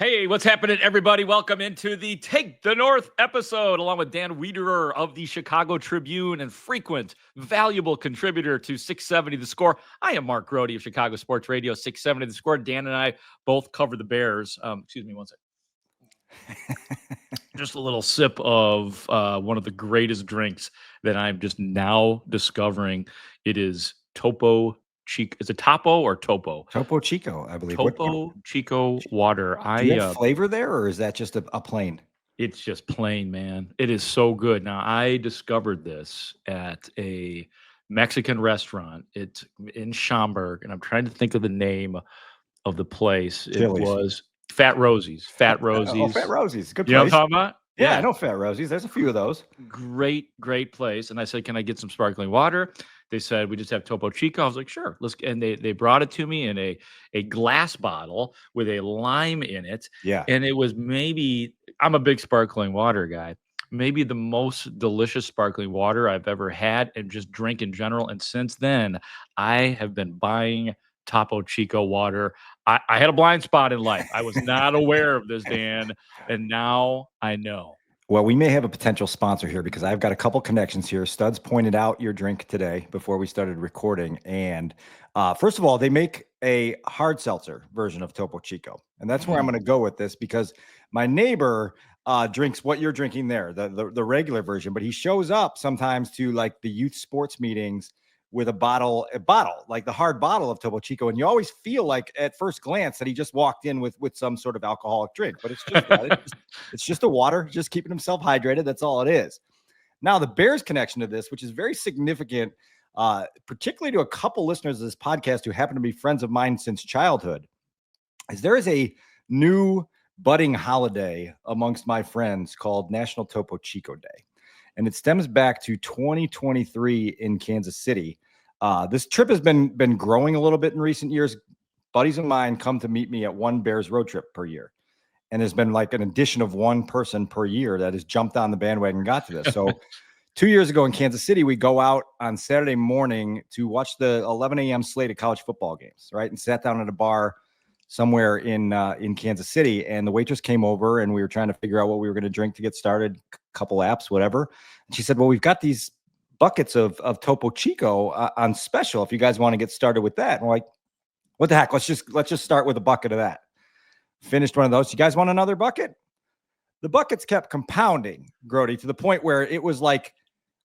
Hey, what's happening, everybody? Welcome into the Take the North episode, along with Dan Wiederer of the Chicago Tribune and frequent, valuable contributor to 670 The Score. I am Mark Grote of Chicago Sports Radio, 670 The Score. Dan and I both cover the Bears. Excuse me one second. Just a little sip of one of the greatest drinks that I'm just now discovering. It is Topo Chico. Is it Topo or Topo? Topo Chico, I believe. Topo Chico water. Do you have flavor there, or is that just a plain? It's just plain, man. It is so good. Now, I discovered this at a Mexican restaurant. It's in Schaumburg, and I'm trying to think of the name of the place. It Chili's. was Fat Rosie's. Fat Rosie's. Oh, Fat Rosie's. Good place. You know what I'm talking about? Yeah, I know Fat Rosie's. There's a few of those. Great place. And I said, can I get some sparkling water? They said, we just have Topo Chico. I was like, sure. And they brought it to me in a glass bottle with a lime in it. Yeah. And it was I'm a big sparkling water guy, maybe the most delicious sparkling water I've ever had and just drink in general. And since then, I have been buying Topo Chico water. I had a blind spot in life. I was not aware of this, Dan, and now I know. Well, we may have a potential sponsor here because I've got a couple connections here. Studs pointed out your drink today before we started recording. And first of all, they make a hard seltzer version of Topo Chico. And that's where I'm going to go with this because my neighbor drinks what you're drinking there, the regular version. But he shows up sometimes to like the youth sports meetings with a bottle, like the hard bottle of Topo Chico. And you always feel like at first glance that he just walked in with some sort of alcoholic drink, but it's just that. It's just a water, just keeping himself hydrated. That's all it is. Now, the Bears connection to this, which is very significant, particularly to a couple listeners of this podcast who happen to be friends of mine since childhood, is there is a new budding holiday amongst my friends called National Topo Chico Day. And it stems back to 2023 in Kansas City. This trip has been growing a little bit in recent years. Buddies of mine come to meet me at one Bears road trip per year. And there's been like an addition of one person per year that has jumped on the bandwagon and got to this. So 2 years ago in Kansas City, we go out on Saturday morning to watch the 11 a.m. slate of college football games, right? And sat down at a bar somewhere in Kansas City, and the waitress came over and we were trying to figure out what we were going to drink to get started, couple apps, whatever. And she said, well, we've got these buckets of Topo Chico on special if you guys want to get started with that. And we're like, what the heck? Let's just start with a bucket of that. Finished one of those. You guys want another bucket? The buckets kept compounding, Grote, to the point where it was like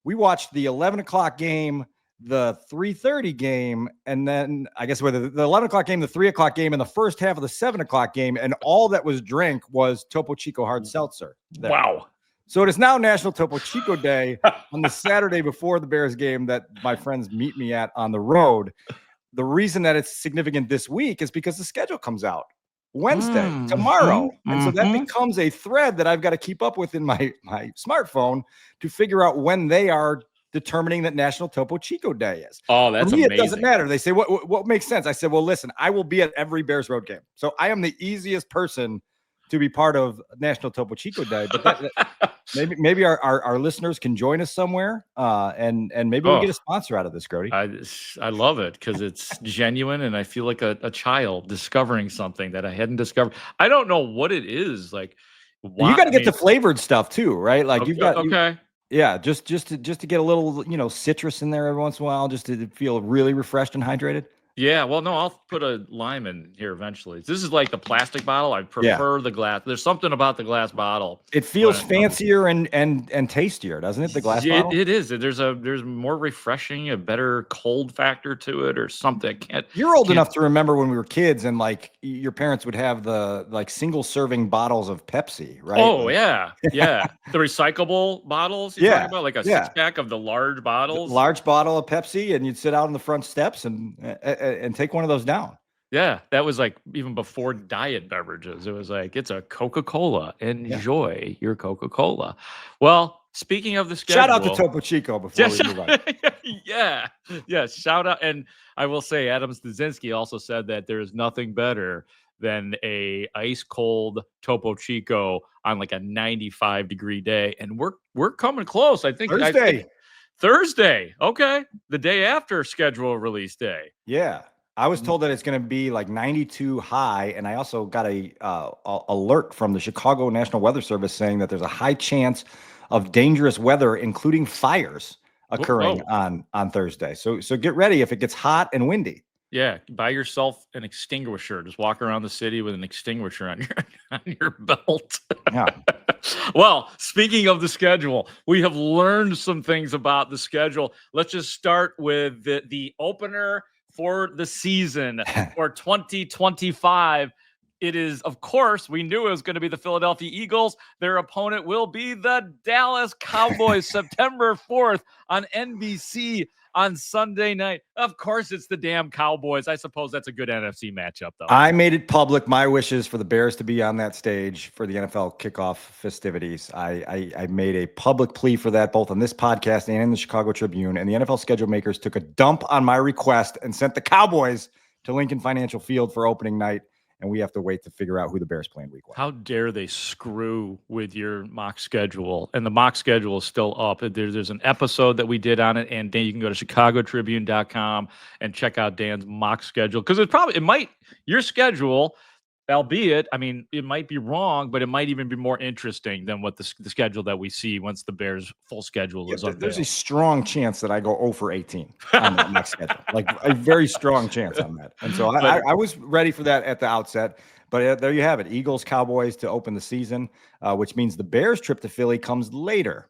we watched the 11 o'clock game, the 3:30 game, and then I guess whether the 11 o'clock game, the 3 o'clock game, and the first half of the 7 o'clock game, and all that was drank was Topo Chico hard seltzer. There. Wow. So it is now National Topo Chico Day on the Saturday before the Bears game that my friends meet me at on the road. The reason that it's significant this week is because the schedule comes out Wednesday, tomorrow. And so that becomes a thread that I've got to keep up with in my smartphone to figure out when they are determining that National Topo Chico Day is. Oh, that's amazing. It doesn't matter. They say, what makes sense? I said, well, listen, I will be at every Bears road game. So I am the easiest person to be part of National Topo Chico Day. But maybe our listeners can join us somewhere, and maybe we get a sponsor out of this, Grote. I love it because it's genuine, and I feel like a child discovering something that I hadn't discovered. I don't know what it is. Like, you got to get the flavored stuff too, right? Like you've got okay. Yeah, just to get a little, citrus in there every once in a while, just to feel really refreshed and hydrated. Yeah, well, no, I'll put a lime in here eventually. This is like the plastic bottle. I prefer the glass. There's something about the glass bottle. It feels fancier and tastier, doesn't it? The glass bottle. It is. There's more refreshing, a better cold factor to it, or something. You're old enough to remember when we were kids, and like your parents would have the like single serving bottles of Pepsi, right? Oh yeah, the recyclable bottles. You're talking about like a 6-pack of the large bottles. Large bottle of Pepsi, and you'd sit out on the front steps and take one of those down. Yeah, that was like even before diet beverages. It was like, it's a Coca-Cola. Enjoy your Coca-Cola. Well, speaking of the schedule. Shout out to Topo Chico before we move on. Yeah, shout out. And I will say, Adam Stasinski also said that there is nothing better than a ice cold Topo Chico on like a 95-degree day. And we're coming close. I think Thursday. Thursday. Okay. The day after schedule release day. Yeah. I was told that it's going to be like 92 high, and I also got a alert from the Chicago National Weather Service saying that there's a high chance of dangerous weather, including fires, occurring on Thursday. So get ready if it gets hot and windy. Yeah, buy yourself an extinguisher. Just walk around the city with an extinguisher on your belt. Yeah. Well, speaking of the schedule, we have learned some things about the schedule. Let's just start with the opener for the season for 2025. It is, of course, we knew it was going to be the Philadelphia Eagles. Their opponent will be the Dallas Cowboys, September 4th on NBC on Sunday night. Of course, it's the damn Cowboys. I suppose that's a good NFC matchup, though. I made it public. My wishes for the Bears to be on that stage for the NFL kickoff festivities. I made a public plea for that, both on this podcast and in the Chicago Tribune. And the NFL schedule makers took a dump on my request and sent the Cowboys to Lincoln Financial Field for opening night. And we have to wait to figure out who the Bears play in week 1. How dare they screw with your mock schedule? And the mock schedule is still up. There's an episode that we did on it, and Dan, you can go to chicagotribune.com and check out Dan's mock schedule, because your schedule, albeit, I mean, it might be wrong, but it might even be more interesting than what the schedule that we see once the Bears' full schedule is unveiled. There's a strong chance that I go 0 for 18 on that next schedule, like a very strong chance on that. And so I was ready for that at the outset. But there you have it. Eagles, Cowboys to open the season, which means the Bears trip to Philly comes later.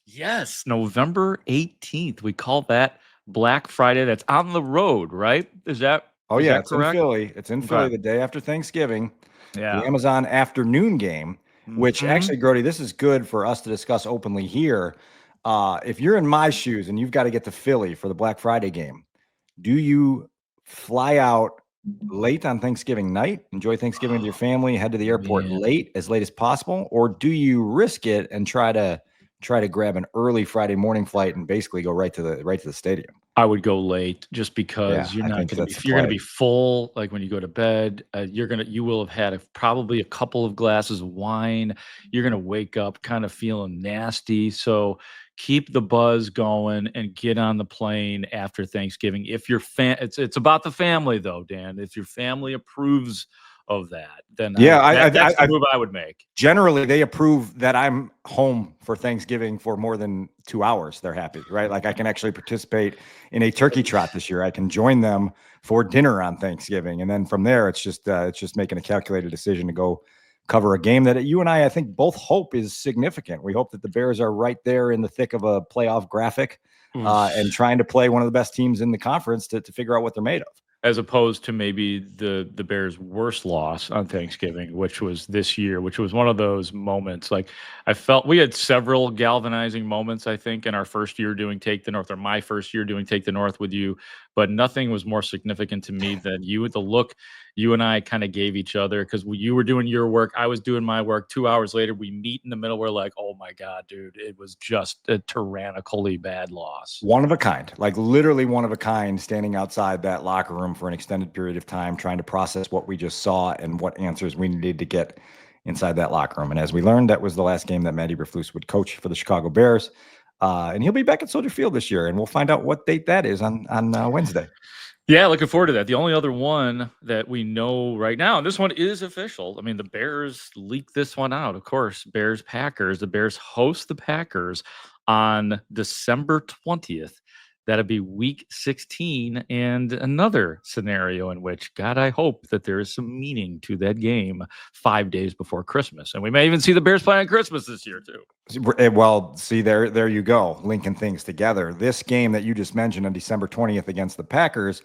Yes, November 18th. We call that Black Friday. That's on the road, right? Is that it's correct? In Philly. It's in Philly the day after Thanksgiving. Yeah. The Amazon afternoon game, which actually, Grote, this is good for us to discuss openly here. If you're in my shoes and you've got to get to Philly for the Black Friday game, do you fly out late on Thanksgiving night, enjoy Thanksgiving with your family, head to the airport as late as possible, or do you risk it and try to grab an early Friday morning flight and basically go right to the stadium? I would go late, just because you're going to be full. Like when you go to bed, you will have had probably a couple of glasses of wine. You're going to wake up kind of feeling nasty. So keep the buzz going and get on the plane after Thanksgiving. If your it's about the family though, Dan. If your family approves of that, then that's the move I would make. Generally, they approve that I'm home for Thanksgiving for more than 2 hours. They're happy, right? Like I can actually participate in a turkey trot this year. I can join them for dinner on Thanksgiving, and then from there, it's just making a calculated decision to go cover a game that you and I think both hope is significant. We hope that the Bears are right there in the thick of a playoff graphic and trying to play one of the best teams in the conference to figure out what they're made of. As opposed to maybe the Bears' worst loss on Thanksgiving, which was this year, which was one of those moments. Like I felt we had several galvanizing moments, I think, in our first year doing Take the North, or my first year doing Take the North with you. But nothing was more significant to me than the look you and I kind of gave each other, because you were doing your work, I was doing my work. 2 hours later, we meet in the middle. We're like, oh my God, dude, it was just a tyrannically bad loss. One of a kind, like literally one of a kind, standing outside that locker room for an extended period of time, trying to process what we just saw and what answers we needed to get inside that locker room. And as we learned, that was the last game that Matt Eberflus would coach for the Chicago Bears. And he'll be back at Soldier Field this year, and we'll find out what date that is on Wednesday. Yeah, looking forward to that. The only other one that we know right now, and this one is official. I mean, the Bears leaked this one out, of course. Bears-Packers. The Bears host the Packers on December 20th. That'll be week 16, and another scenario in which, God, I hope that there is some meaning to that game 5 days before Christmas. And we may even see the Bears play on Christmas this year, too. Well, see, there you go, linking things together. This game that you just mentioned on December 20th against the Packers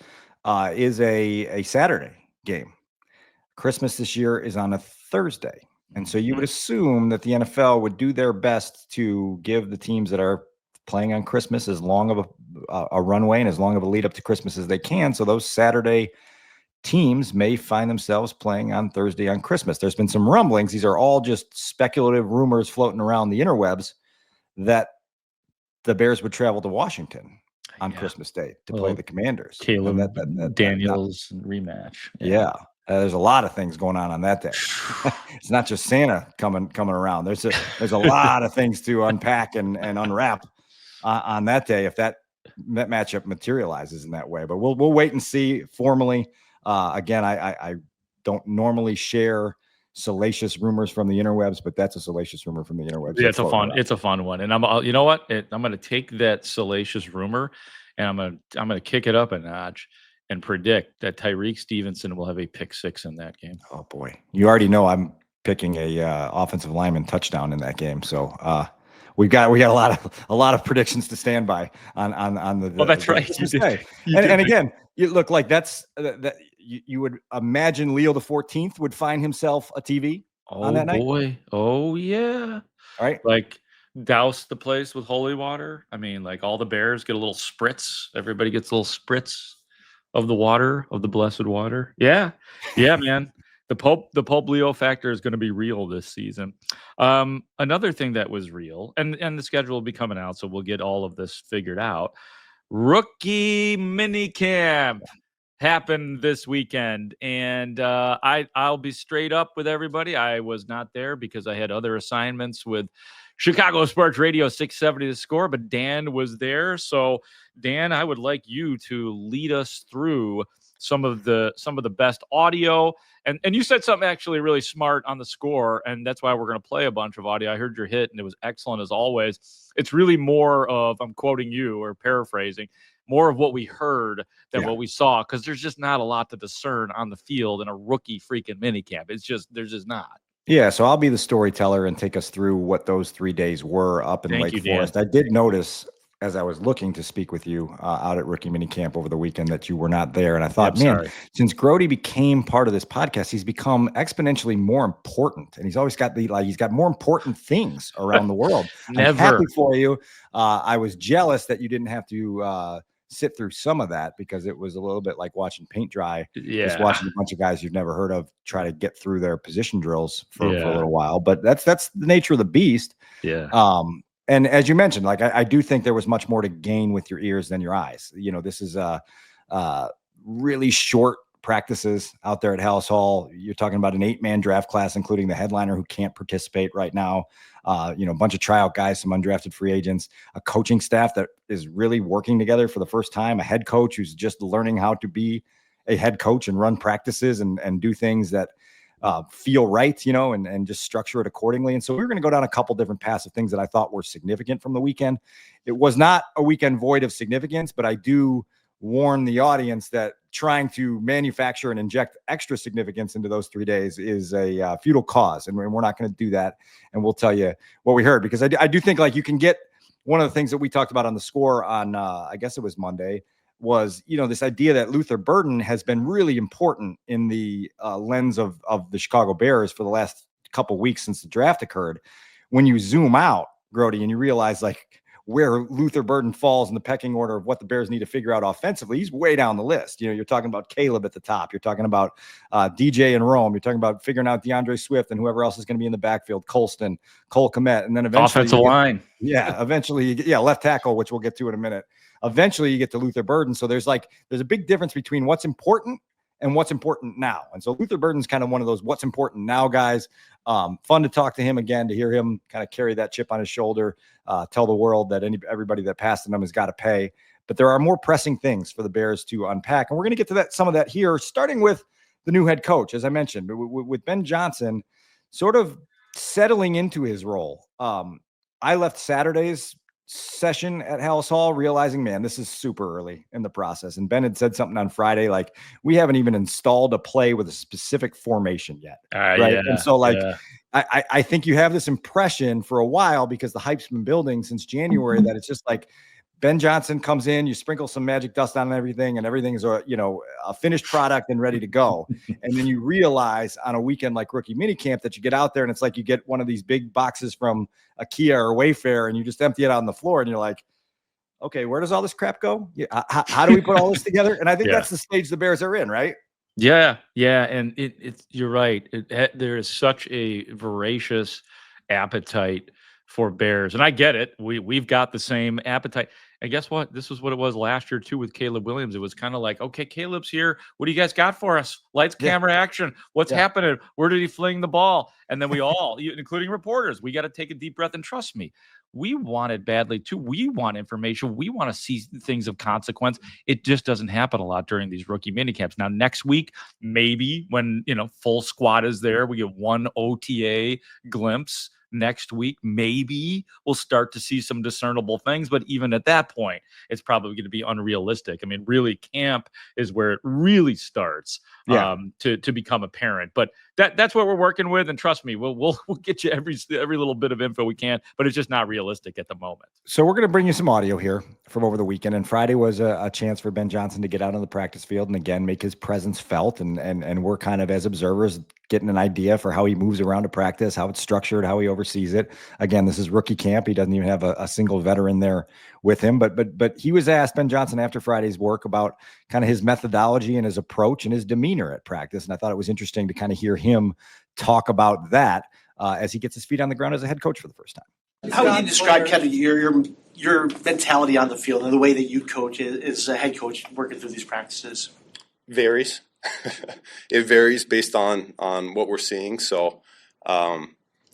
is a Saturday game. Christmas this year is on a Thursday. And so you would assume that the NFL would do their best to give the teams that are playing on Christmas as long of a runway and as long of a lead up to Christmas as they can. So those Saturday teams may find themselves playing on Thursday on Christmas. There's been some rumblings. These are all just speculative rumors floating around the interwebs that the Bears would travel to Washington on Christmas Day to play the Commanders. Caleb Daniels rematch. Yeah. There's a lot of things going on that day. It's not just Santa coming around. There's a lot of things to unpack and unwrap on that day. If that that matchup materializes in that way. But we'll wait and see formally. Again, I don't normally share salacious rumors from the interwebs, but that's a salacious rumor from the interwebs. Yeah, it's a fun one. And you know what? I'm going to take that salacious rumor and I'm going to kick it up a notch and predict that Tyreek Stevenson will have a pick 6 in that game. Oh boy. You already know I'm picking a offensive lineman touchdown in that game. So, we got a lot of predictions to stand by on the. Well, that's right. And again, you look like that you would imagine Leo the 14th would find himself a TV on that night. Oh boy. Oh yeah. All right. Like douse the place with holy water. I mean, like all the bears get a little spritz. Everybody gets a little spritz of the water, of the blessed water. Yeah. Yeah, man. The Pope Leo factor is going to be real this season. Another thing that was real, and the schedule will be coming out, so we'll get all of this figured out. Rookie minicamp happened this weekend, and I'll be straight up with everybody. I was not there because I had other assignments with Chicago Sports Radio 670 The Score, but Dan was there. So Dan, I would like you to lead us through some of the best audio. And you said something actually really smart on the score, and that's why we're going to play a bunch of audio. I heard your hit, and it was excellent as always. It's really more of, I'm quoting you or paraphrasing, more of what we heard than what we saw, because there's just not a lot to discern on the field in a rookie freaking minicamp. There's just not. Yeah, so I'll be the storyteller and take us through what those 3 days were up in Lake Forest. I did notice as I was looking to speak with you out at rookie minicamp over the weekend that you were not there. And I thought, since Grote became part of this podcast, he's become exponentially more important. And he's always got he's got more important things around the world. I'm happy for you. I was jealous that you didn't have to sit through some of that, because it was a little bit like watching paint dry. Just watching a bunch of guys you've never heard of try to get through their position drills for a little while. But that's the nature of the beast. And as you mentioned, like I do think there was much more to gain with your ears than your eyes. You know, this is really short practices out there at Haugh. You're talking about an 8-man draft class, including the headliner who can't participate right now. A bunch of tryout guys, some undrafted free agents, a coaching staff that is really working together for the first time, a head coach who's just learning how to be a head coach and run practices and do things that feel right, and just structure it accordingly. And so we're going to go down a couple different paths of things that I thought were significant from the weekend. It was not a weekend void of significance, but I do warn the audience that trying to manufacture and inject extra significance into those 3 days is a futile cause. And we're not going to do that. And we'll tell you what we heard, because I do think like you can get one of the things that we talked about on the score on, I guess it was Monday, was, this idea that Luther Burden has been really important in the lens of the Chicago Bears for the last couple of weeks since the draft occurred. When you zoom out, Grote, and you realize like where Luther Burden falls in the pecking order of what the Bears need to figure out offensively, he's way down the list. You're talking about Caleb at the top. You're talking about DJ and Rome. You're talking about figuring out DeAndre Swift and whoever else is going to be in the backfield, Colston, Cole Kmet, and then eventually offensive line. Eventually, left tackle, which we'll get to in a minute. Eventually you get to Luther Burden. So there's a big difference between what's important and what's important now. And so Luther Burden's kind of one of those what's important now guys. Fun to talk to him again, to hear him kind of carry that chip on his shoulder, tell the world that everybody that passed in him has got to pay. But there are more pressing things for the Bears to unpack. And we're going to get to some of that here, starting with the new head coach, as I mentioned, with Ben Johnson sort of settling into his role. I left Saturday's session at Haugh realizing, man, this is super early in the process. And Ben had said something on Friday, like, we haven't even installed a play with a specific formation yet. Right. And so I think you have this impression for a while, because the hype's been building since January, that it's just like Ben Johnson comes in, you sprinkle some magic dust on everything, and everything is a finished product and ready to go. And then you realize on a weekend like rookie minicamp that you get out there and it's like you get one of these big boxes from IKEA or Wayfair and you just empty it out on the floor and you're like, okay, where does all this crap go? How do we put all this together? And I think that's the stage the Bears are in, right? Yeah. And it's you're right. There is such a voracious appetite for Bears, and I get it. We've got the same appetite. And guess what? This was what it was last year too with Caleb Williams. It was kind of like, okay, Caleb's here. What do you guys got for us? Lights, camera, action. What's happening? Where did he fling the ball? And then we all, including reporters, we got to take a deep breath and trust me. we want it badly too. We want information. We want to see things of consequence. It just doesn't happen a lot during these rookie minicamps. Now, next week, maybe when, full squad is there, we get one OTA glimpse. Next week, maybe we'll start to see some discernible things. But even at that point, it's probably going to be unrealistic. I mean, really, camp is where it really starts to become apparent. But that's what we're working with. And trust me, we'll get you every little bit of info we can, but it's just not realistic at the moment. So we're going to bring you some audio here from over the weekend. And Friday was a chance for Ben Johnson to get out on the practice field and again make his presence felt. And we're kind of, as observers, getting an idea for how he moves around to practice, how it's structured, how he oversees it. Again, this is rookie camp. He doesn't even have a single veteran there with him. But he was asked, Ben Johnson, after Friday's work, about kind of his methodology and his approach and his demeanor at practice. And I thought it was interesting to kind of hear him talk about that as he gets his feet on the ground as a head coach for the first time. How would you describe kind of your mentality on the field and the way that you coach as a head coach working through these practices? Varies. It varies based on what we're seeing. So a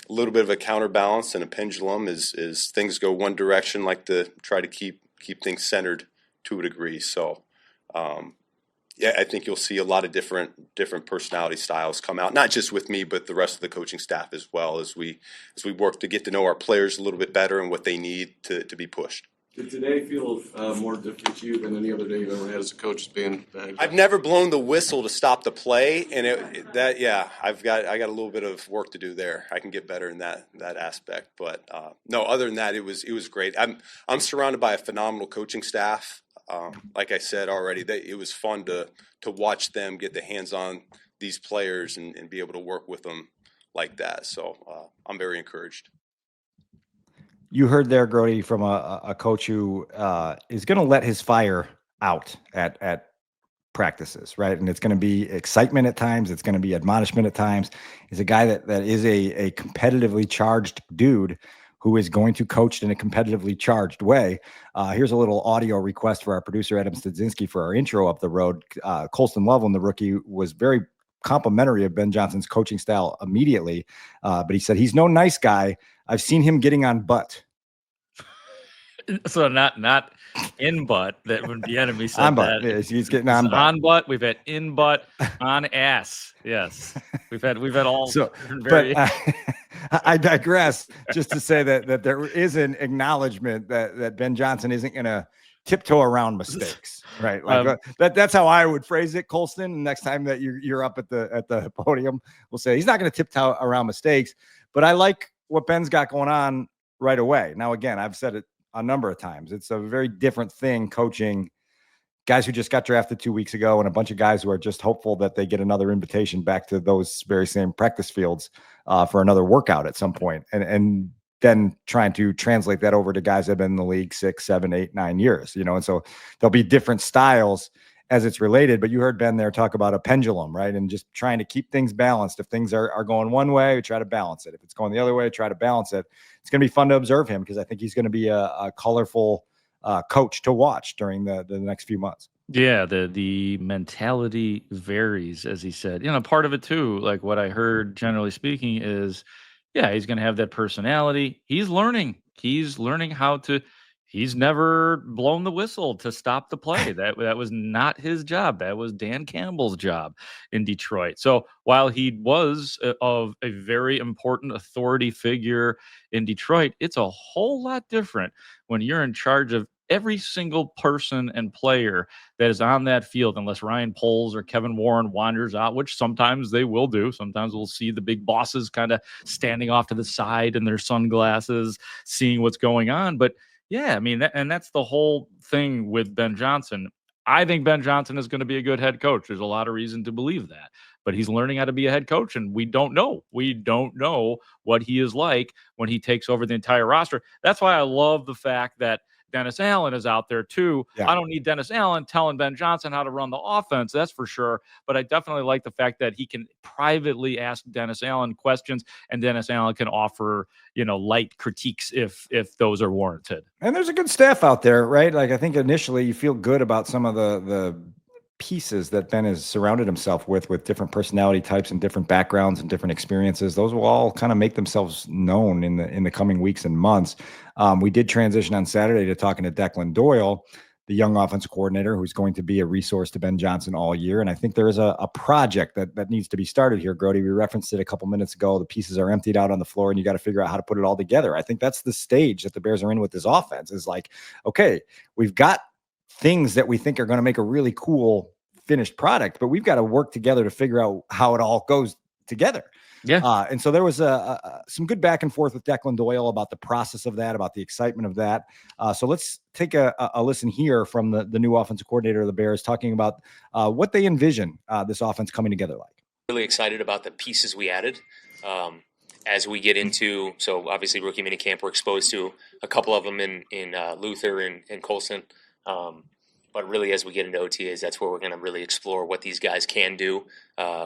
little bit of a counterbalance and a pendulum is things go one direction, like to try to keep things centered to a degree. So I think you'll see a lot of different personality styles come out, not just with me, but the rest of the coaching staff as well, as we work to get to know our players a little bit better and what they need to be pushed. Did today feel more different to you than any other day you've ever had as a coach? I've never blown the whistle to stop the play, and I got a little bit of work to do there. I can get better in that aspect, but no, other than that, it was great. I'm surrounded by a phenomenal coaching staff. Like I said already, it was fun to watch them get the hands on these players and be able to work with them like that. So I'm very encouraged. You heard there, Grote, from a coach who is going to let his fire out at practices, right? And it's going to be excitement at times. It's going to be admonishment at times. He's a guy that is a competitively charged dude who is going to coach in a competitively charged way. Here's a little audio request for our producer, Adam Studzinski, for our intro up the road. Colston Loveland, the rookie, was very complimentary of Ben Johnson's coaching style immediately. But he said, he's no nice guy. I've seen him getting on butt. So not in butt. That when the enemy said on butt. that. Yes, he's getting on butt. On butt. We've had in butt, on ass. Yes, we've had all. So, but I digress. Just to say that there is an acknowledgement that Ben Johnson isn't going to tiptoe around mistakes, right? Like that's how I would phrase it, Colston. Next time that you're up at the podium, we'll say he's not going to tiptoe around mistakes. But I like what Ben's got going on right away. Now, again, I've said it a number of times. It's a very different thing coaching guys who just got drafted 2 weeks ago and a bunch of guys who are just hopeful that they get another invitation back to those very same practice fields for another workout at some point. And then trying to translate that over to guys that have been in the league 6, 7, 8, 9 years, and so there'll be different styles as it's related. But you heard Ben there talk about a pendulum, right? And just trying to keep things balanced. If things are going one way, we try to balance it. If it's going the other way, try to balance it. It's going to be fun to observe him because I think he's going to be a colorful coach to watch during the next few months. Yeah, the mentality varies, as he said. Part of it too, like what I heard generally speaking is, yeah, he's going to have that personality. He's learning how to. He's never blown the whistle to stop the play. That was not his job. That was Dan Campbell's job in Detroit. So while he was of a very important authority figure in Detroit, it's a whole lot different when you're in charge of every single person and player that is on that field, unless Ryan Poles or Kevin Warren wanders out, which sometimes they will do. Sometimes we'll see the big bosses kind of standing off to the side in their sunglasses, seeing what's going on. But yeah, I mean, that's the whole thing with Ben Johnson. I think Ben Johnson is going to be a good head coach. There's a lot of reason to believe that, but he's learning how to be a head coach, and we don't know. We don't know what he is like when he takes over the entire roster. That's why I love the fact that Dennis Allen is out there too. Yeah. I don't need Dennis Allen telling Ben Johnson how to run the offense, that's for sure. But I definitely like the fact that he can privately ask Dennis Allen questions, and Dennis Allen can offer, light critiques if those are warranted. And there's a good staff out there, right? Like I think initially you feel good about some of the pieces that Ben has surrounded himself with different personality types and different backgrounds and different experiences, those will all kind of make themselves known in the coming weeks and months. We did transition on Saturday to talking to Declan Doyle, the young offensive coordinator, who's going to be a resource to Ben Johnson all year. And I think there is a project that needs to be started here, Grote. We referenced it a couple minutes ago. The pieces are emptied out on the floor, and you got to figure out how to put it all together. I think that's the stage that the Bears are in with this offense, is like, okay, we've got things that we think are going to make a really cool finished product, but we've got to work together to figure out how it all goes together. Yeah. And so there was some good back and forth with Declan Doyle about the process of that, about the excitement of that. So let's take a listen here from the new offensive coordinator of the Bears, talking about what they envision this offense coming together like. Really excited about the pieces we added as we get into, so obviously rookie minicamp, we're exposed to a couple of them in Luther and Colson. But really, as we get into OTAs, that's where we're going to really explore what these guys can do,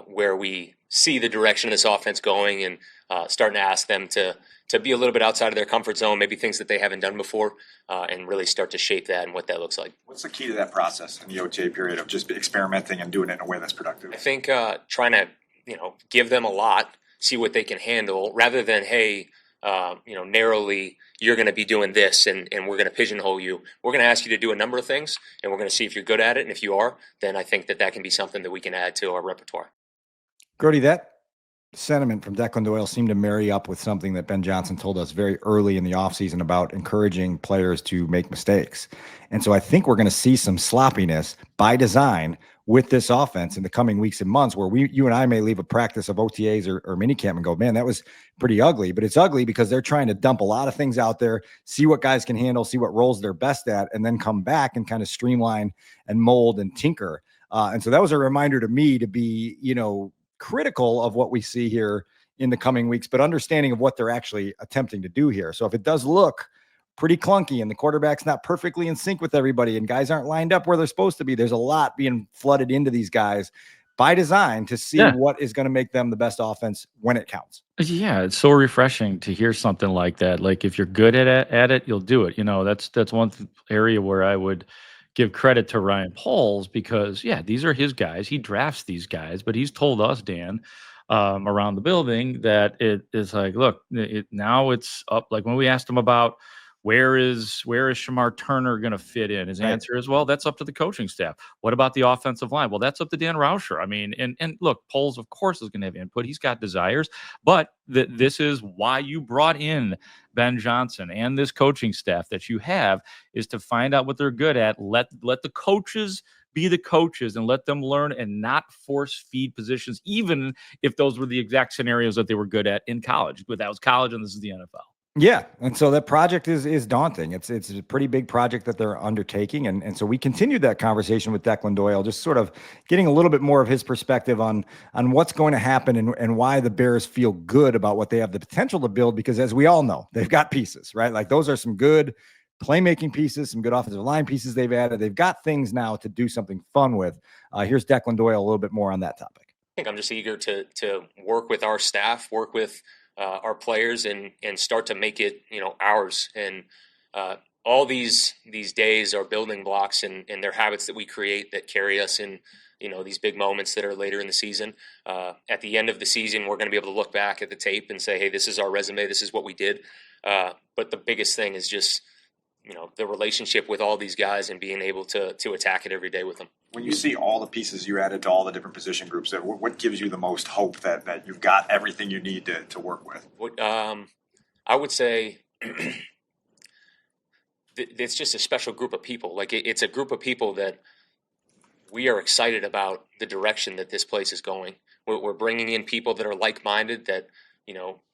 where we see the direction of this offense going, and starting to ask them to be a little bit outside of their comfort zone, maybe things that they haven't done before, and really start to shape that and what that looks like. What's the key to that process in the OTA period of just experimenting and doing it in a way that's productive? I think trying to give them a lot, see what they can handle, rather than, hey, narrowly, you're going to be doing this and we're going to pigeonhole you. We're going to ask you to do a number of things, and we're going to see if you're good at it. And if you are, then I think that can be something that we can add to our repertoire. Grote, that sentiment from Declan Doyle seemed to marry up with something that Ben Johnson told us very early in the offseason about encouraging players to make mistakes. And so I think we're going to see some sloppiness by design with this offense in the coming weeks and months, where you and I may leave a practice of OTAs or minicamp and go, man, that was pretty ugly. But it's ugly because they're trying to dump a lot of things out there, see what guys can handle, see what roles they're best at, and then come back and kind of streamline and mold and tinker. And so that was a reminder to me to be, critical of what we see here in the coming weeks, but understanding of what they're actually attempting to do here. So if it does look pretty clunky and the quarterback's not perfectly in sync with everybody and guys aren't lined up where they're supposed to be, there's a lot being flooded into these guys by design to see what is going to make them the best offense when it counts. Yeah, it's so refreshing to hear something like that. Like, if you're good at it, you'll do it. That's one area where I would give credit to Ryan Pauls, because these are his guys. He drafts these guys, but he's told us, Dan, around the building, that it is like, look, now it's up. Like when we asked him about where is Shamar Turner going to fit in, his answer is, well, that's up to the coaching staff. What about the offensive line? Well, that's up to Dan Rauscher. I mean, and look, Pauls, of course, is going to have input. He's got desires, but this is why you brought in Ben Johnson and this coaching staff that you have, is to find out what they're good at. Let the coaches be the coaches and let them learn, and not force feed positions, even if those were the exact scenarios that they were good at in college. But that was college, and this is the NFL. Yeah. And so that project is daunting. It's a pretty big project that they're undertaking. And so we continued that conversation with Declan Doyle, just sort of getting a little bit more of his perspective on what's going to happen and why the Bears feel good about what they have the potential to build, because as we all know, they've got pieces, right? Like those are some good playmaking pieces, some good offensive line pieces they've added. They've got things now to do something fun with. Here's Declan Doyle a little bit more on that topic. I think I'm just eager to work with our staff, work with our players, and start to make it ours. And all these days are building blocks, and they're habits that we create that carry us in these big moments that are later in the season. At the end of the season, we're going to be able to look back at the tape and say, hey, this is our resume, this is what we did. But the biggest thing is just the relationship with all these guys and being able to attack it every day with them. When you see all the pieces you added to all the different position groups, what gives you the most hope that you've got everything you need to work with? I would say it's just a special group of people. Like it's a group of people that we are excited about the direction that this place is going. We're bringing in people that are like-minded, that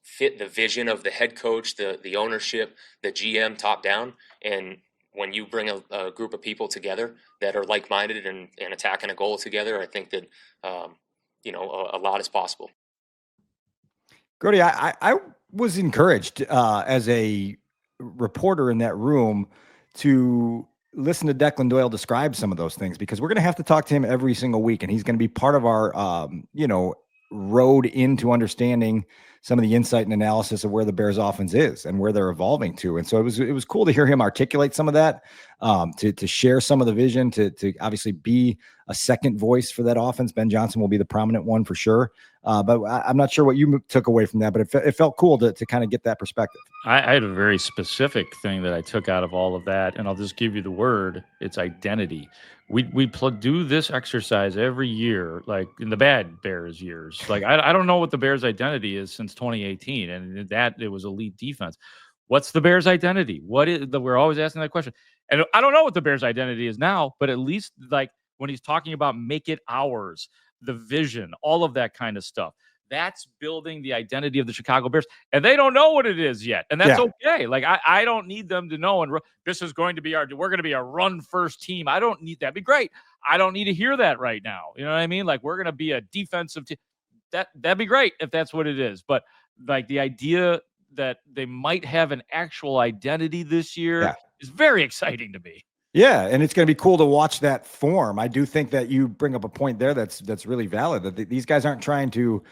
fit the vision of the head coach, the ownership, the GM top down. And when you bring a group of people together that are like-minded and attacking a goal together, I think that, a lot is possible. Grote, I was encouraged as a reporter in that room to listen to Declan Doyle describe some of those things, because we're going to have to talk to him every single week, and he's going to be part of our, rode into understanding some of the insight and analysis of where the Bears offense is and where they're evolving to. And so it was cool to hear him articulate some of that, to share some of the vision, to obviously be a second voice for that offense. Ben Johnson will be the prominent one for sure. But I'm not sure what you took away from that, but it felt cool to kind of get that perspective. I had a very specific thing that I took out of all of that, and I'll just give you the word. It's identity. We do this exercise every year, like in the bad Bears years. Like I don't know what the Bears' identity is since 2018, and that it was elite defense. What's the Bears' identity? We're always asking that question, and I don't know what the Bears' identity is now. But at least like when he's talking about make it ours, the vision, all of that kind of stuff. That's building the identity of the Chicago Bears, and they don't know what it is yet, and that's okay. Like I don't need them to know. And this is going to be we're going to be a run first team. I don't need that'd be great. I don't need to hear that right now. You know what I mean? Like we're going to be a defensive team. That'd be great if that's what it is. But like the idea that they might have an actual identity this year is very exciting to me. Yeah, and it's going to be cool to watch that form. I do think that you bring up a point there that's really valid. That these guys aren't trying to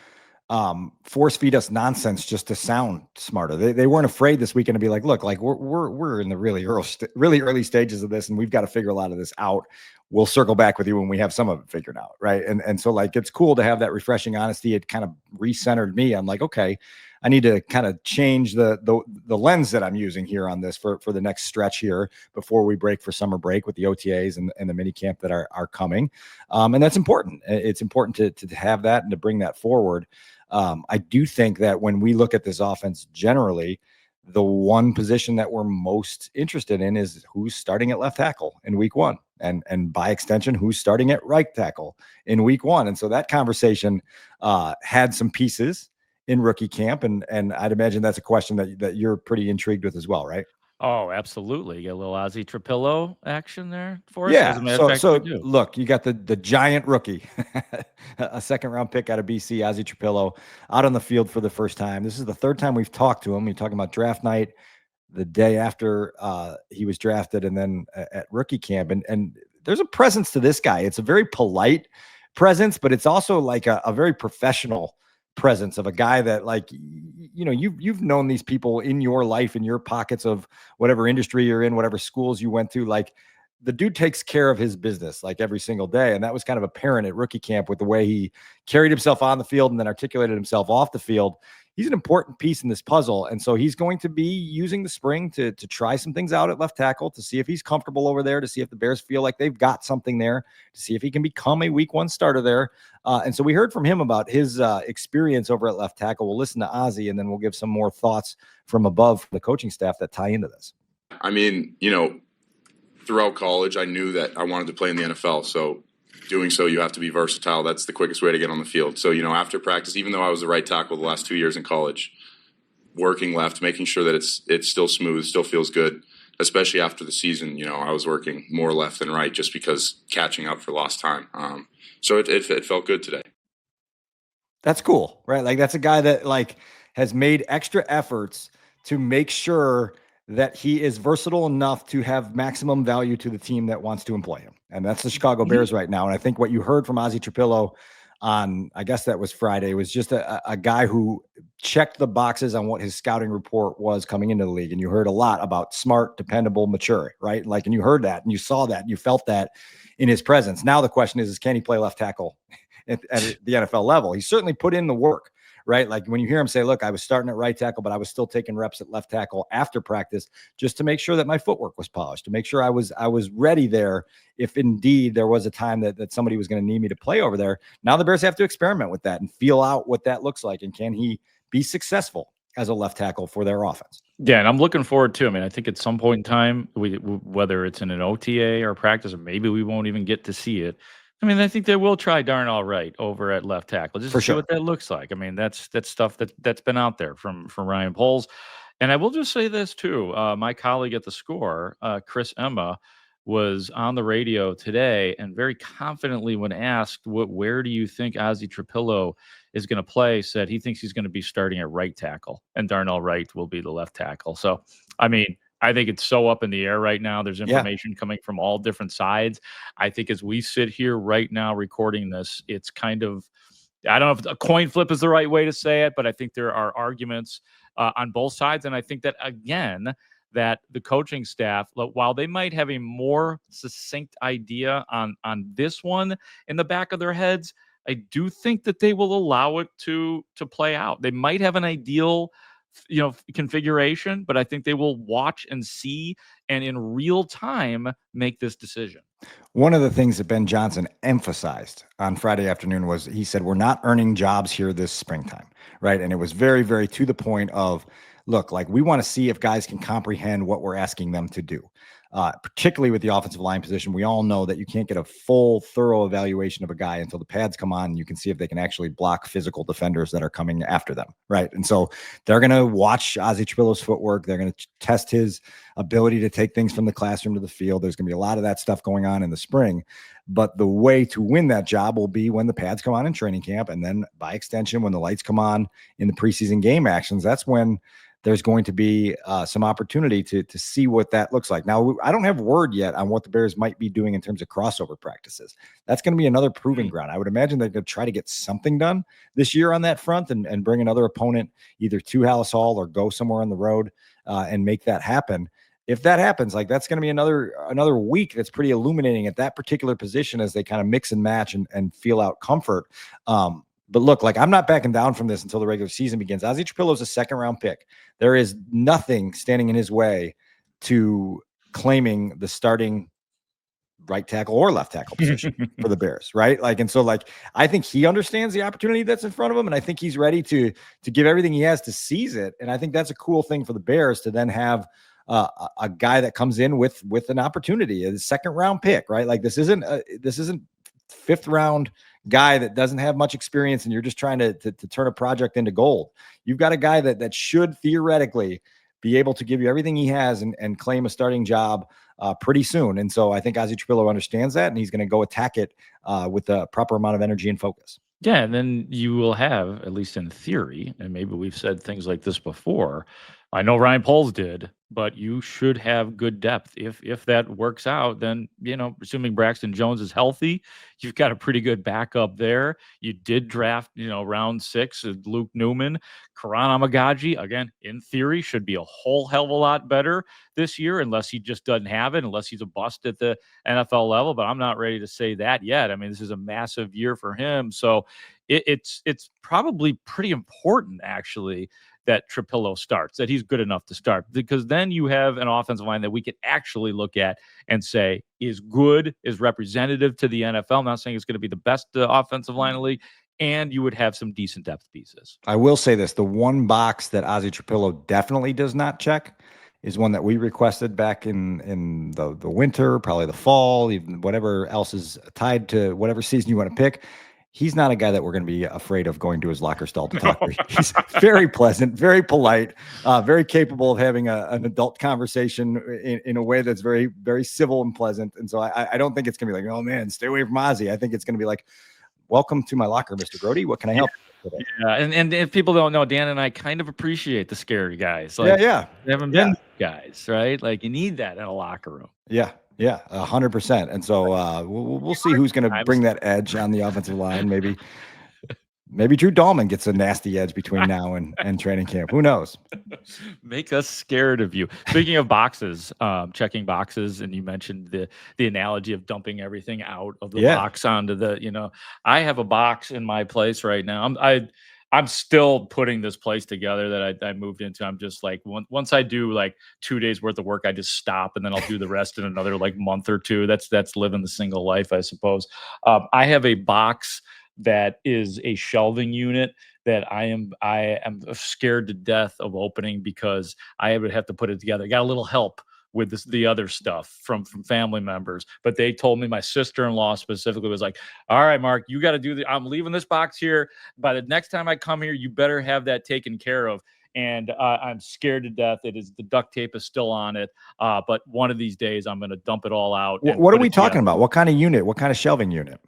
force feed us nonsense just to sound smarter. They weren't afraid this weekend to be like, look, like we're in the really early stages of this, and we've got to figure a lot of this out. We'll circle back with you when we have some of it figured out, right? And so like it's cool to have that refreshing honesty. It kind of recentered me. I'm like, okay, I need to kind of change the lens that I'm using here on this for the next stretch here before we break for summer break with the OTAs and the mini camp that are coming. And that's important. It's important to have that and to bring that forward. I do think that when we look at this offense generally, the one position that we're most interested in is who's starting at left tackle in week one, and by extension, who's starting at right tackle in week one. And so that conversation had some pieces in rookie camp, and I'd imagine that's a question that you're pretty intrigued with as well, right? Oh, absolutely. You get a little Ozzy Trapilo action there for us. Yeah. As a matter of fact, we do. Look, you got the giant rookie, a second round pick out of BC, Ozzy Trapilo, out on the field for the first time. This is the third time we've talked to him. We're talking about draft night, the day after he was drafted, and then at rookie camp. And there's a presence to this guy. It's a very polite presence, but it's also like a very professional presence of a guy that, like, you know, you've known these people in your life, in your pockets of whatever industry you're in, whatever schools you went to. Like, the dude takes care of his business like every single day. And that was kind of apparent at rookie camp with the way he carried himself on the field and then articulated himself off the field. He's an important piece in this puzzle. And so he's going to be using the spring to try some things out at left tackle, to see if he's comfortable over there, to see if the Bears feel like they've got something there, to see if he can become a week one starter there. And so we heard from him about his experience over at left tackle. We'll listen to Ozzy, and then we'll give some more thoughts from above from the coaching staff that tie into this. I mean, you know, throughout college, I knew that I wanted to play in the NFL. So doing so, you have to be versatile. That's the quickest way to get on the field. So, you know, after practice, even though I was the right tackle the last 2 years in college, working left, making sure that it's still smooth, still feels good, especially after the season. You know, I was working more left than right just because catching up for lost time. So it felt good today. That's cool, right? Like, that's a guy that, like, has made extra efforts to make sure that he is versatile enough to have maximum value to the team that wants to employ him. And that's the Chicago Bears right now. And I think what you heard from Ozzy Trapilo on, I guess that was Friday, was just a guy who checked the boxes on what his scouting report was coming into the league. And you heard a lot about smart, dependable, mature, right? Like, and you heard that and you saw that and you felt that in his presence. Now the question is can he play left tackle at the NFL level? He certainly put in the work, right? Like, when you hear him say, look, I was starting at right tackle, but I was still taking reps at left tackle after practice just to make sure that my footwork was polished, to make sure I was ready there if indeed there was a time that somebody was going to need me to play over there. Now the Bears have to experiment with that and feel out what that looks like. And can he be successful as a left tackle for their offense? Yeah, and I'm looking forward to. I mean, I think at some point in time, whether it's in an OTA or practice, or maybe we won't even get to see it. I mean, I think they will try Darnell Wright over at left tackle just to see what that looks like. I mean, that's stuff that's been out there from Ryan Poles. And I will just say this too. My colleague at the Score, Chris Emma, was on the radio today and very confidently, when asked where do you think Ozzy Trapilo is going to play, said he thinks he's going to be starting at right tackle and Darnell Wright will be the left tackle. So, I mean, I think it's so up in the air right now. There's information coming from all different sides. I think as we sit here right now recording this, it's kind of I don't know if a coin flip is the right way to say it, but I think there are arguments on both sides. And I think that, again, that the coaching staff, while they might have a more succinct idea on this one in the back of their heads, I do think that they will allow it to play out. They might have an ideal, configuration, but I think they will watch and see and in real time make this decision. One of the things that Ben Johnson emphasized on Friday afternoon was he said, we're not earning jobs here this springtime, right? And it was very, very to the point of, look, like we want to see if guys can comprehend what we're asking them to do. Particularly with the offensive line position, we all know that you can't get a full, thorough evaluation of a guy until the pads come on and you can see if they can actually block physical defenders that are coming after them, right? And so they're going to watch Ozzy Trapilo's footwork. They're going to test his ability to take things from the classroom to the field. There's going to be a lot of that stuff going on in the spring. But the way to win that job will be when the pads come on in training camp, and then by extension, when the lights come on in the preseason game actions. That's when there's going to be some opportunity to see what that looks like. Now, I don't have word yet on what the Bears might be doing in terms of crossover practices. That's going to be another proving ground. I would imagine they're going to try to get something done this year on that front and bring another opponent either to Haugh or go somewhere on the road and make that happen. If that happens, like that's going to be another week that's pretty illuminating at that particular position as they kind of mix and match and feel out comfort. But look, like I'm not backing down from this until the regular season begins. Ozzy Trapilo is a second-round pick. There is nothing standing in his way to claiming the starting right tackle or left tackle position for the Bears, right? Like, and so like I think he understands the opportunity that's in front of him, and I think he's ready to give everything he has to seize it. And I think that's a cool thing for the Bears to then have a guy that comes in with an opportunity, a second-round pick, right? Like this isn't fifth-round guy that doesn't have much experience and you're just trying to turn a project into gold. You've got a guy that should theoretically be able to give you everything he has and claim a starting job pretty soon. And so I think Ozzy Trapilo understands that, and he's going to go attack it with the proper amount of energy and focus. Yeah, and then you will have, at least in theory, and maybe we've said things like this before, I know Ryan Poles did, but you should have good depth. If that works out, then, assuming Braxton Jones is healthy, you've got a pretty good backup there. You did draft, round 6, Luke Newman. Karan Amagaji, again, in theory, should be a whole hell of a lot better this year, unless he just doesn't have it, unless he's a bust at the NFL level. But I'm not ready to say that yet. I mean, this is a massive year for him. So it's probably pretty important, actually, that Trapilo starts, that he's good enough to start, because then you have an offensive line that we could actually look at and say is good, is representative to the NFL. I'm not saying it's going to be the best offensive line in the league, and you would have some decent depth pieces. I will say this, the one box that Ozzy Trapilo definitely does not check is one that we requested back in the winter, probably the fall, even whatever else is tied to whatever season you want to pick. He's not a guy that we're going to be afraid of going to his locker stall to talk to. He's very pleasant, very polite, very capable of having an adult conversation in a way that's very, very civil and pleasant. And so I don't think it's going to be like, oh man, stay away from Ozzy. I think it's going to be like, welcome to my locker, Mr. Grote. What can I help you with today? Yeah, and if people don't know, Dan and I kind of appreciate the scary guys. Like, yeah. They haven't been guys, right? Like you need that in a locker room. Yeah. 100%. And so we'll see who's going to bring that edge on the offensive line. Maybe Drew Dahlman gets a nasty edge between now and training camp. Who knows? Make us scared of you. Speaking of boxes, checking boxes, and you mentioned the analogy of dumping everything out of the box onto the, I have a box in my place right now. I'm still putting this place together that I moved into. I'm just like, once I do like 2 days worth of work, I just stop, and then I'll do the rest in another like month or two. That's living the single life, I suppose. I have a box that is a shelving unit that I am scared to death of opening because I would have to put it together. I got a little help with the other stuff from family members, but they told me, my sister-in-law specifically was like, all right, Mark, you got to do I'm leaving this box here. By the next time I come here, you better have that taken care of. And I'm scared to death. The duct tape is still on it. But one of these days I'm going to dump it all out. What are we talking about? What kind of unit? What kind of shelving unit?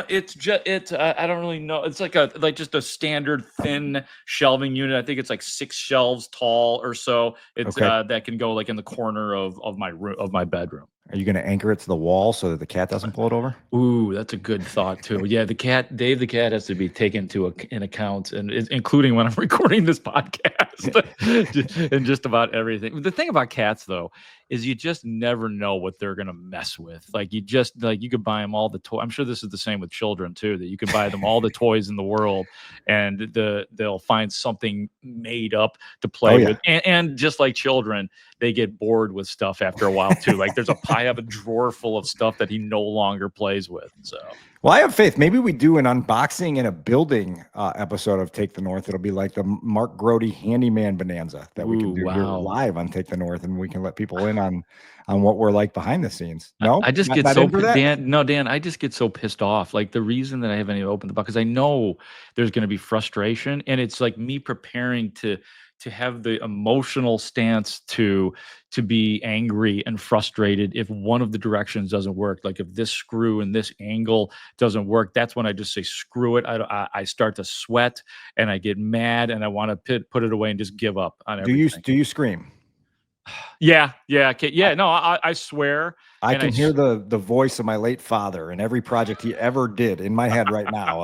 It's just, I don't really know. It's like just a standard thin shelving unit. I think it's like 6 shelves tall or so. It's that can go like in the corner of my room, of my bedroom. Are you going to anchor it to the wall so that the cat doesn't pull it over? Ooh, that's a good thought too. Yeah, the cat, Dave the cat, has to be taken in account, and including when I'm recording this podcast, and just about everything. The thing about cats, though, is you just never know what they're gonna mess with. Like you could buy them all the toys. I'm sure this is the same with children too. That you can buy them all the toys in the world, and they'll find something made up to play with. And just like children, they get bored with stuff after a while too. Like I have a drawer full of stuff that he no longer plays with. So, well, I have faith. Maybe we do an unboxing and a building episode of Take the North. It'll be like the Mark Grote handyman bonanza that we can do here live on Take the North, and we can let people in on what we're like behind the scenes. No, I just get so Dan. I just get so pissed off. Like the reason that I haven't even opened the box because I know there's going to be frustration, and it's like me preparing to have the emotional stance to be angry and frustrated if one of the directions doesn't work. Like if this screw and this angle doesn't work, that's when I just say screw it. I start to sweat and I get mad and I want to put it away and just give up on everything. Do you scream? Yeah. No, I swear. I can hear the voice of my late father in every project he ever did in my head right now.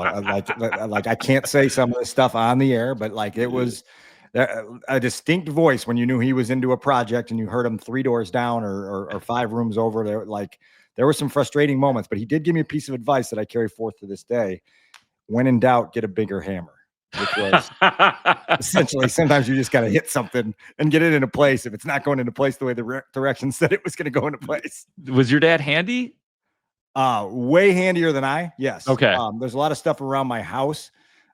Like I can't say some of this stuff on the air, but like it was a distinct voice when you knew he was into a project and you heard him 3 doors down or 5 rooms over there. Like there were some frustrating moments, but he did give me a piece of advice that I carry forth to this day. When in doubt, get a bigger hammer, which was essentially sometimes you just got to hit something and get it into place. If it's not going into place the way the direction said it was going to go into place. Was your dad handy? Way handier than I. Yes. Okay. There's a lot of stuff around my house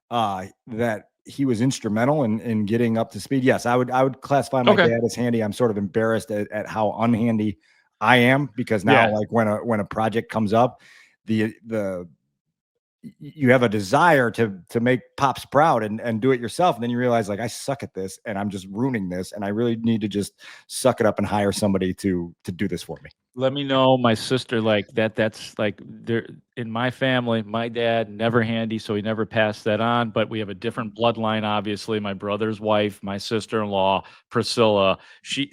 that he was instrumental in getting up to speed. Yes, I would classify my dad as handy. I'm sort of embarrassed at how unhandy I am because now like when a project comes up, you have a desire to make Pops proud and do it yourself. And then you realize like I suck at this and I'm just ruining this. And I really need to just suck it up and hire somebody to do this for me. Let me know, my sister, like that's like there in my family, my dad never handy, so he never passed that on. But we have a different bloodline, obviously. My brother's wife, my sister-in-law, Priscilla, she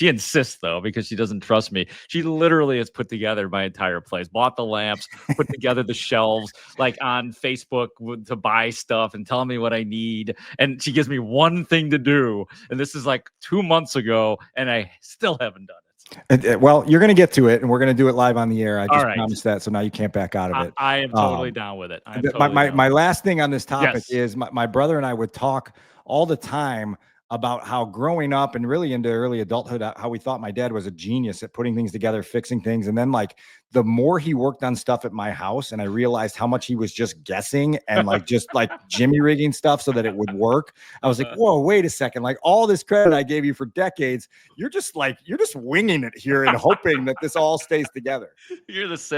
insists though, because she doesn't trust me. She literally has put together my entire place, bought the lamps, put together the shelves, like on Facebook to buy stuff and tell me what I need. And she gives me one thing to do. And this is like 2 months ago, and I still haven't done it. Well, you're going to get to it, and we're going to do it live on the air. I just promised that, so now you can't back out of it. I am totally down with it. My last thing on this topic is my brother and I would talk all the time about how growing up and really into early adulthood, how we thought my dad was a genius at putting things together, fixing things. And then like the more he worked on stuff at my house and I realized how much he was just guessing and like just like jimmy rigging stuff so that it would work. I was like, whoa, wait a second. Like all this credit I gave you for decades, you're just winging it here and hoping that this all stays together. You're just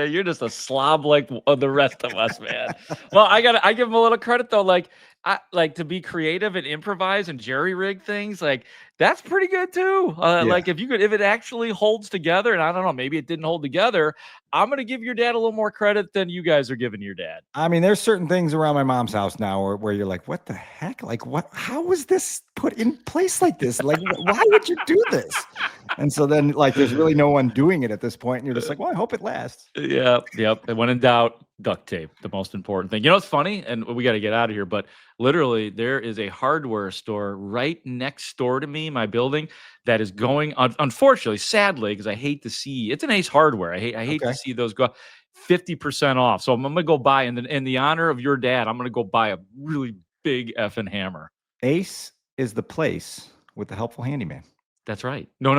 a slob like the rest of us, man. Well, I give him a little credit though. Like I like to be creative and improvise and jerry rig things. Like that's pretty good too. Like if it actually holds together, and I don't know, maybe it didn't hold together. I'm going to give your dad a little more credit than you guys are giving your dad. I mean, there's certain things around my mom's house now where you're like, what the heck? Like how was this put in place like this? Like, why would you do this? And so then like, there's really no one doing it at this point. And you're just like, well, I hope it lasts. Yeah. Yep. And when in doubt, duct tape, the most important thing. You know, it's funny, and we got to get out of here, but literally there is a hardware store right next door to me, my building, that is going on, unfortunately, sadly, because I hate to see, it's an Ace Hardware. I hate to see those go 50% off. So I'm going to go buy, in the honor of your dad, I'm going to go buy a really big effing hammer. Ace is the place with the helpful handyman. That's right. No,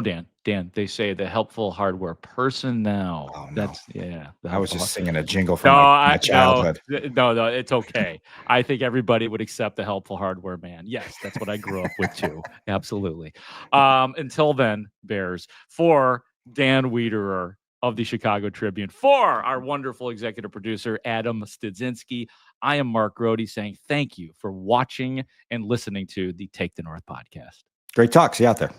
Dan. Dan, they say the helpful hardware person now. Oh, no. I was just singing a jingle from my my childhood. No, it's okay. I think everybody would accept the helpful hardware man. Yes, that's what I grew up with too. Absolutely. Until then, Bears, for Dan Wiederer of the Chicago Tribune, for our wonderful executive producer, Adam Studzinski, I am Mark Grote saying thank you for watching and listening to the Take the North podcast. Great talk. See you out there.